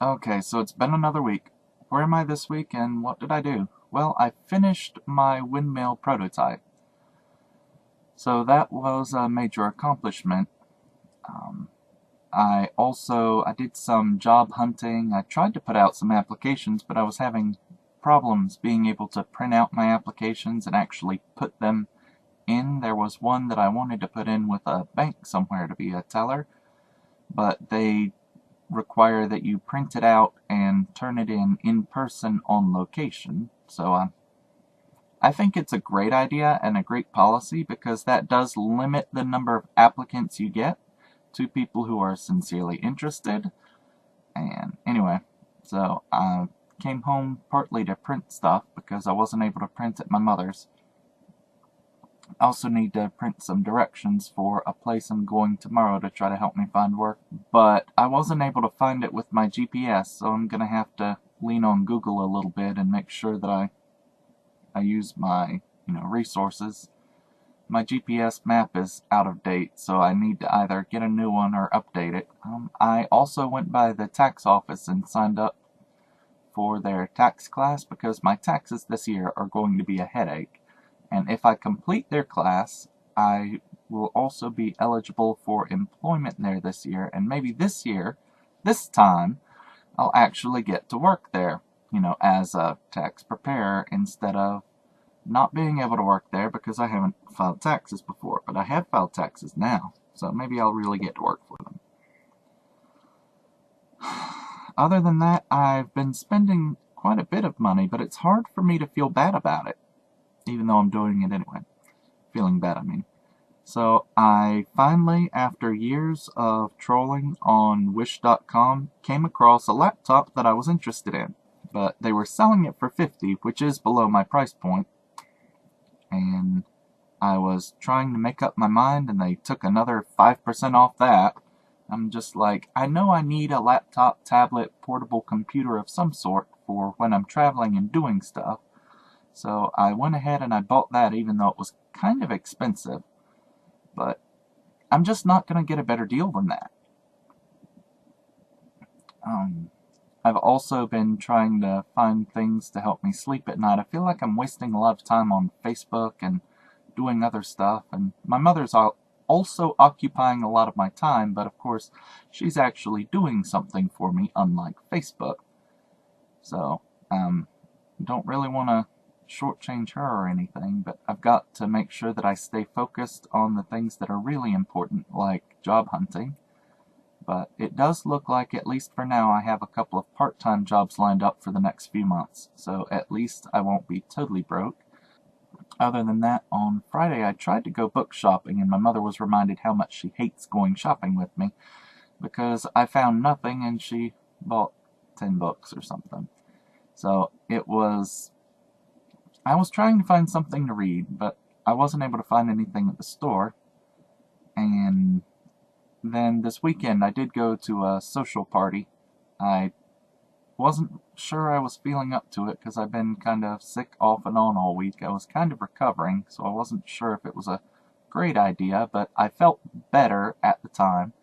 Okay, so it's been another week. Where am I this week and what did I do? Well, I finished my windmill prototype. So that was a major accomplishment. Um, I did some job hunting. I tried to put out some applications, but I was having problems being able to print out my applications and actually put them in. There was one that I wanted to put in with a bank somewhere to be a teller, but they require that you print it out and turn it in person on location. So I think it's a great idea and a great policy because that does limit the number of applicants you get to people who are sincerely interested. And anyway, so I came home partly to print stuff because I wasn't able to print at my mother's. I also need to print some directions for a place I'm going tomorrow to try to help me find work, but I wasn't able to find it with my GPS, so I'm going to have to lean on Google a little bit and make sure that I use my, resources. My GPS map is out of date, so I need to either get a new one or update it. I also went by the tax office and signed up for their tax class because my taxes this year are going to be a headache. And if I complete their class, I will also be eligible for employment there this year. And maybe this year, this time, I'll actually get to work there, as a tax preparer instead of not being able to work there because I haven't filed taxes before. But I have filed taxes now, so maybe I'll really get to work for them. Other than that, I've been spending quite a bit of money, but it's hard for me to feel bad about it, even though I'm doing it anyway. Feeling bad, I mean. So I finally, after years of trolling on Wish.com, came across a laptop that I was interested in. But they were selling it for $50, which is below my price point. And I was trying to make up my mind, and they took another 5% off that. I'm just like, I know I need a laptop, tablet, portable computer of some sort for when I'm traveling and doing stuff. So I went ahead and I bought that even though it was kind of expensive. But I'm just not going to get a better deal than that. I've also been trying to find things to help me sleep at night. I feel like I'm wasting a lot of time on Facebook and doing other stuff. And my mother's also occupying a lot of my time, but of course, she's actually doing something for me, unlike Facebook. So, don't really want to shortchange her or anything, but I've got to make sure that I stay focused on the things that are really important, like job hunting. But it does look like, at least for now, I have a couple of part-time jobs lined up for the next few months, so at least I won't be totally broke. Other than that, on Friday I tried to go book shopping, and my mother was reminded how much she hates going shopping with me, because I found nothing and she bought 10 books or something. So I was trying to find something to read, but I wasn't able to find anything at the store. And then this weekend I did go to a social party. I wasn't sure I was feeling up to it because I've been kind of sick off and on all week. I was kind of recovering, so I wasn't sure if it was a great idea, but I felt better at the time.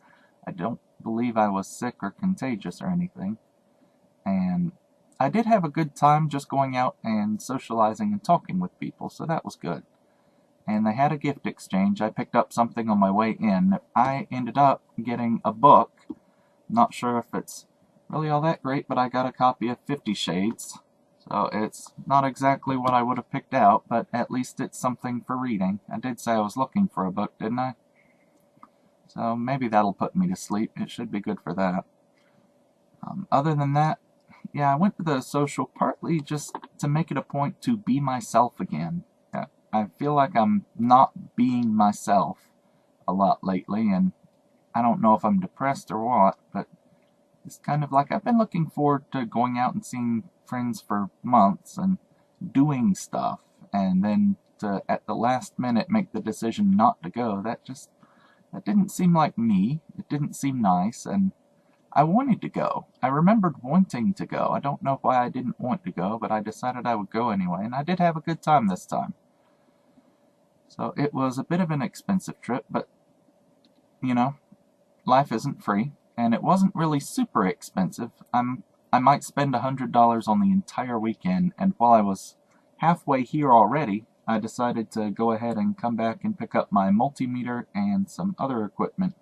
I don't believe I was sick or contagious or anything. And I did have a good time just going out and socializing and talking with people, so that was good. And they had a gift exchange. I picked up something on my way in. I ended up getting a book. Not sure if it's really all that great, but I got a copy of 50 Shades. So it's not exactly what I would have picked out, but at least it's something for reading. I did say I was looking for a book, didn't I? So maybe that'll put me to sleep. It should be good for that. Other than that, yeah, I went to the social partly just to make it a point to be myself again. I feel like I'm not being myself a lot lately, and I don't know if I'm depressed or what, but it's kind of like I've been looking forward to going out and seeing friends for months and doing stuff, and then to, at the last minute, make the decision not to go. That didn't seem like me. It didn't seem nice, and I wanted to go. I remembered wanting to go. I don't know why I didn't want to go, but I decided I would go anyway, and I did have a good time this time. So it was a bit of an expensive trip, but, you know, life isn't free, and it wasn't really super expensive. I might spend $100 on the entire weekend, and while I was halfway here already, I decided to go ahead and come back and pick up my multimeter and some other equipment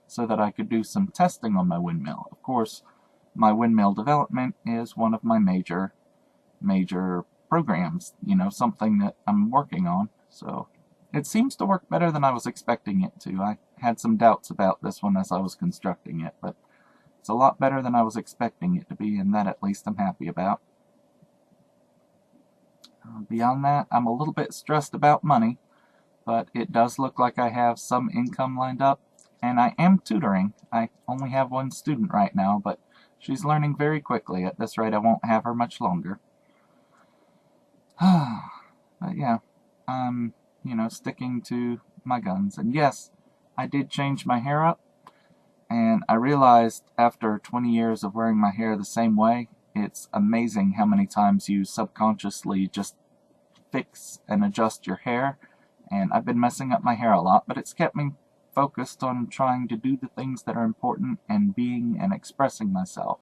so that I could do some testing on my windmill. Of course, my windmill development is one of my major programs, something that I'm working on. So it seems to work better than I was expecting it to. I had some doubts about this one as I was constructing it, but it's a lot better than I was expecting it to be, and that at least I'm happy about. Beyond that, I'm a little bit stressed about money, but it does look like I have some income lined up, and I am tutoring. I only have one student right now, but she's learning very quickly. At this rate, I won't have her much longer. But yeah, I'm, sticking to my guns. And yes, I did change my hair up, and I realized after 20 years of wearing my hair the same way, it's amazing how many times you subconsciously just fix and adjust your hair. And I've been messing up my hair a lot, but it's kept me focused on trying to do the things that are important and being and expressing myself.